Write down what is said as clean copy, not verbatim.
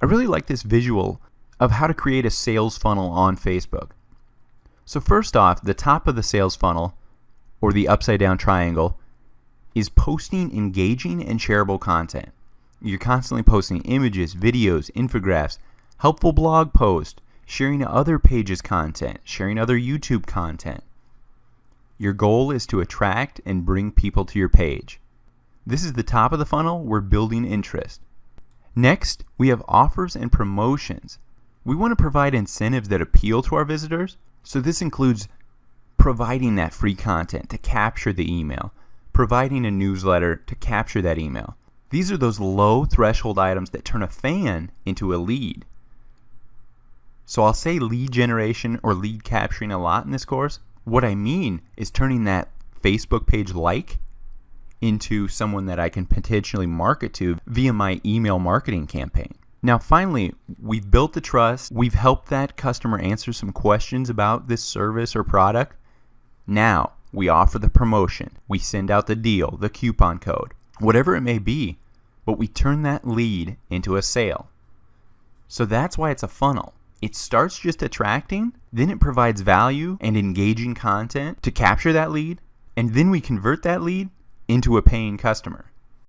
I really like this visual of how to create a sales funnel on Facebook. So first off, the top of the sales funnel, or the upside down triangle, is posting engaging and shareable content. You're constantly posting images, videos, infographics, helpful blog posts, sharing other pages' content, sharing other YouTube content. Your goal is to attract and bring people to your page. This is the top of the funnel. We're building interest. Next, we have offers and promotions. We want to provide incentives that appeal to our visitors. So this includes providing that free content to capture the email, providing a newsletter to capture that email. These are those low threshold items that turn a fan into a lead. So I'll say lead generation or lead capturing a lot in this course. What I mean is turning that Facebook page like into someone that I can potentially market to via my email marketing campaign. Now finally, we've built the trust. We've helped that customer answer some questions about this service or product. Now we offer the promotion. We send out the deal, the coupon code, whatever it may be, but we turn that lead into a sale. So that's why it's a funnel. It starts just attracting, then it provides value and engaging content to capture that lead, and then we convert that lead into a paying customer.